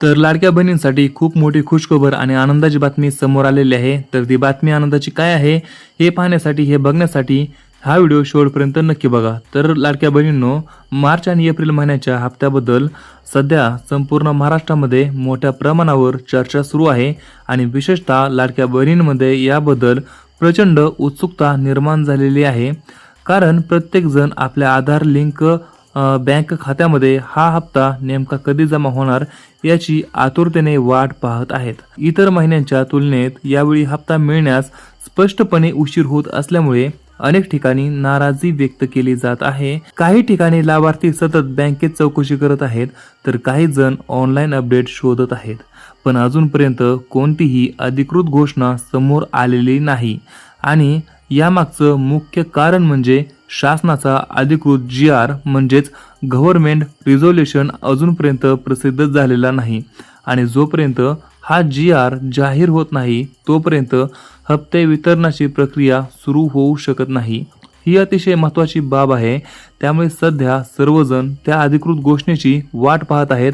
तर लाडक्या बहिणींसाठी खूप मोठी खुशखबर आणि आनंदाची बातमी समोर आलेली आहे. तर ती बातमी आनंदाची काय आहे हे पाहण्यासाठी हे बघण्यासाठी हा व्हिडिओ शेवटपर्यंत नक्की बघा. तर लाडक्या बहिणींनो, मार्च आणि एप्रिल महिन्याच्या हप्त्याबद्दल सध्या संपूर्ण महाराष्ट्रामध्ये मोठ्या प्रमाणावर चर्चा सुरू आहे आणि विशेषतः लाडक्या बहिणींमध्ये याबद्दल प्रचंड उत्सुकता निर्माण झालेली आहे. कारण प्रत्येक जण आपल्या आधार लिंक बँक खात्यामध्ये हा हप्ता नेमका कधी जमा होणार याची आतुरतेने वाट पाहत आहेत. इतर महिन्यांच्या तुलनेत यावेळी हप्ता मिळण्यास स्पष्टपणे उशीर होत असल्यामुळे अनेक ठिकाणी नाराजी व्यक्त केली जात आहे. काही ठिकाणी लाभार्थी सतत बँकेत चौकशी करत आहेत, तर काही जण ऑनलाईन अपडेट शोधत आहेत. पण अजूनपर्यंत कोणतीही अधिकृत घोषणा समोर आलेली नाही आणि यामागचं मुख्य कारण म्हणजे शासनाचा अधिकृत GR म्हणजेच गव्हर्नमेंट रिझोल्युशन अजूनपर्यंत प्रसिद्ध झालेला नाही आणि जोपर्यंत हा GR जाहीर होत नाही तोपर्यंत हप्ते वितरणाची प्रक्रिया सुरू होऊ शकत नाही. ही अतिशय महत्त्वाची बाब आहे. त्यामुळे सध्या सर्वजण त्या अधिकृत घोषणेची वाट पाहत आहेत.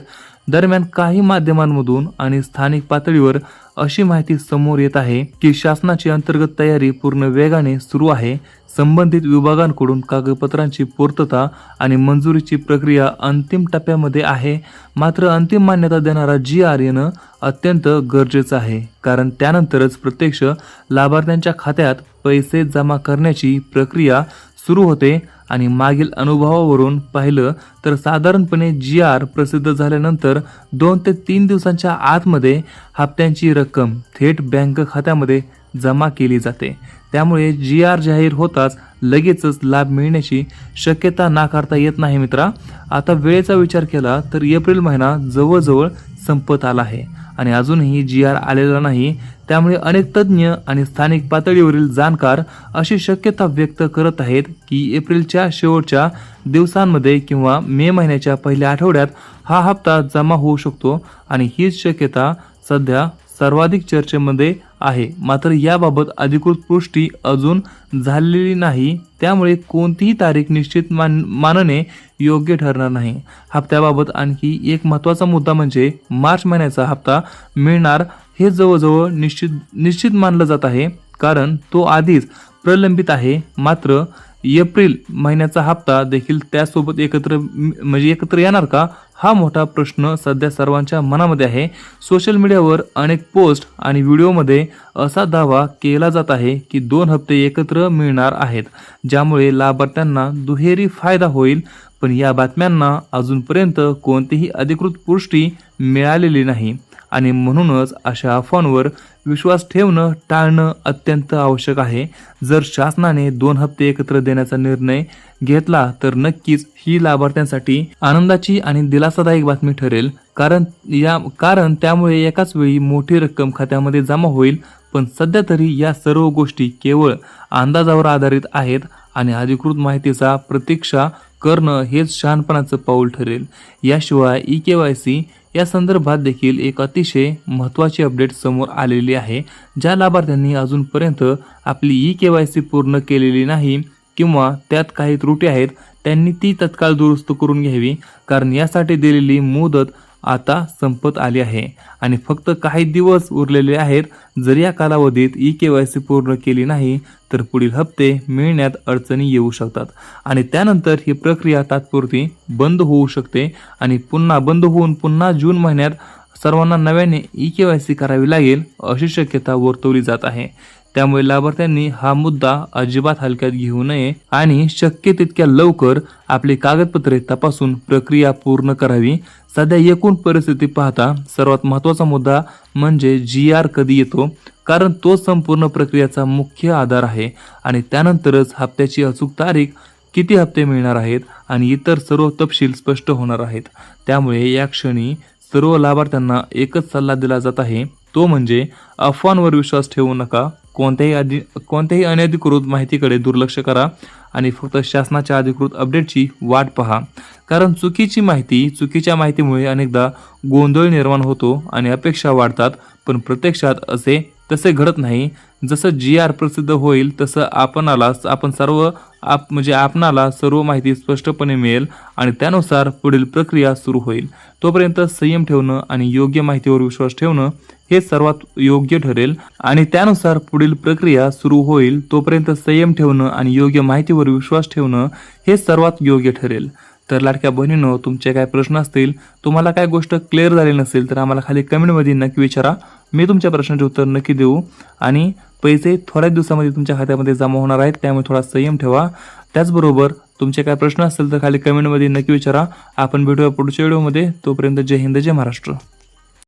दरम्यान काही माध्यमांमधून आणि स्थानिक पातळीवर अशी माहिती समोर येत आहे की शासनाची अंतर्गत तयारी पूर्ण वेगाने सुरू आहे. संबंधित विभागांकडून कागदपत्रांची पूर्तता आणि मंजुरीची प्रक्रिया अंतिम टप्प्यामध्ये आहे. मात्र अंतिम मान्यता देणारा GR येणं अत्यंत गरजेचं आहे, कारण त्यानंतरच प्रत्यक्ष लाभार्थ्यांच्या खात्यात पैसे जमा करण्याची प्रक्रिया सुरू होते. आणि मागील अनुभवावरून पाहिलं तर साधारणपणे GR प्रसिद्ध झाल्यानंतर 2 ते 3 दिवसांच्या आतमध्ये हप्त्यांची रक्कम थेट बँक खात्यामध्ये जमा केली जाते. त्यामुळे GR जाहीर होताच लगेचच लाभ मिळण्याची शक्यता नाकारता येत नाही मित्रा. आता वेळेचा विचार केला तर एप्रिल महिना जवळजवळ संपत आला आहे आणि अजूनही GR आलेला नाही. त्यामुळे अनेक तज्ज्ञ आणि स्थानिक पातळीवरील जाणकार अशी शक्यता व्यक्त करत आहेत की एप्रिलच्या शेवटच्या दिवसांमध्ये किंवा मे महिन्याच्या पहिल्या आठवड्यात हा हप्ता जमा होऊ शकतो आणि हीच शक्यता सध्या सर्वाधिक चर्चेमध्ये आहे. मात्र याबाबत अधिकृत पुष्टी अजून झालेली नाही, त्यामुळे कोणतीही तारीख निश्चित मानणे योग्य ठरणार नाही. हप्त्याबाबत आणखी एक महत्त्वाचा मुद्दा म्हणजे मार्च महिन्याचा हप्ता मिळणार हे जवळजवळ निश्चित मानलं जात आहे, कारण तो आधीच प्रलंबित आहे. मात्र एप्रिल महिन्याचा हप्ता देखील त्यासोबत एकत्र येणार का, हा मोठा प्रश्न सध्या सर्वांच्या मनामध्ये आहे. सोशल मीडियावर अनेक पोस्ट आणि व्हिडिओमध्ये असा दावा केला जात आहे की 2 हप्ते एकत्र मिळणार आहेत, ज्यामुळे लाभार्थ्यांना दुहेरी फायदा होईल. पण या बातम्यांना अजूनपर्यंत कोणतीही अधिकृत पुष्टी मिळालेली नाही आणि म्हणूनच अशा अफवांवर विश्वास ठेवणं टाळणं अत्यंत आवश्यक आहे. जर शासनाने 2 हप्ते एकत्र देण्याचा निर्णय घेतला तर नक्कीच ही लाभार्थ्यांसाठी आनंदाची आणि दिलासादायक बातमी ठरेल, कारण त्यामुळे एकाच वेळी मोठी रक्कम खात्यामध्ये जमा होईल. पण सध्या तरी या सर्व गोष्टी केवळ अंदाजावर आधारित आहेत आणि अधिकृत माहितीचा प्रतीक्षा करणं हेच शहाणपणाचं पाऊल ठरेल. याशिवाय eKYC या संदर्भात देखील एक अतिशय महत्त्वाची अपडेट समोर आलेली आहे. ज्या लाभार्थ्यांनी अजूनपर्यंत आपली eKYC पूर्ण केलेली नाही किंवा त्यात काही त्रुटी आहेत त्यांनी ती तत्काळ दुरुस्त करून घ्यावी, कारण यासाठी दिलेली मुदत आता संपत आली आहे आणि फक्त काही दिवस उरलेले आहेत. जर या कालावधीत eKYC पूर्ण केली नाही तर पुढील हप्ते मिळण्यात अडचणी येऊ शकतात आणि त्यानंतर ही प्रक्रिया तात्पुरती बंद होऊ शकते आणि पुन्हा जून महिन्यात सर्वांना नव्याने eKYC करावी लागेल अशी शक्यता वर्तवली जात आहे. त्यामुळे लाभार्थ्यांनी हा मुद्दा अजिबात हलक्यात घेऊ नये आणि शक्य तितक्या लवकर आपली कागदपत्रे तपासून प्रक्रिया पूर्ण करावी. सध्या एकूण परिस्थिती पाहता सर्वात महत्त्वाचा मुद्दा म्हणजे GR कधी येतो, कारण तो संपूर्ण प्रक्रियेचा मुख्य आधार आहे आणि त्यानंतरच हप्त्याची अचूक तारीख, किती हप्ते मिळणार आहेत आणि इतर सर्व तपशील स्पष्ट होणार आहेत. त्यामुळे या क्षणी सर्व लाभार्थ्यांना एकच सल्ला दिला जात आहे, तो म्हणजे अफवांवर विश्वास ठेवू नका. कोणत्याही अनधिकृत माहितीकडे दुर्लक्ष करा आणि फक्त शासनाच्या अधिकृत अपडेटची वाट पहा. कारण चुकीच्या माहितीमुळे अनेकदा गोंधळ निर्माण होतो आणि अपेक्षा वाढतात, पण प्रत्यक्षात तसे घडत नाही. जसं GR प्रसिद्ध होईल तसं आपणाला सर्व माहिती स्पष्टपणे मिळेल आणि त्यानुसार पुढील प्रक्रिया सुरू होईल. तोपर्यंत संयम ठेवणं आणि योग्य माहितीवर विश्वास ठेवणं हे सर्वात योग्य ठरेल. आणि त्यानुसार पुढील प्रक्रिया सुरू होईल तोपर्यंत संयम ठेवणं आणि योग्य माहितीवर विश्वास ठेवणं हे सर्वात योग्य ठरेल. तर लाडक्या बहिणींनो, तुमचे काय प्रश्न असतील, तुम्हाला काय गोष्ट क्लिअर झाली नसेल तर आम्हाला खाली कमेंटमध्ये नक्की विचारा. मी तुमच्या प्रश्नाचे उत्तर नक्की देऊ. आणि पैसे थोड्याच दिवसामध्ये तुमच्या खात्यामध्ये जमा होणार आहेत, त्यामुळे थोडा संयम ठेवा. त्याचबरोबर तुमचे काय प्रश्न असतील तर खाली कमेंटमध्ये नक्की विचारा. आपण भेटूया पुढच्या व्हिडिओमध्ये. तोपर्यंत जय हिंद, जय महाराष्ट्र.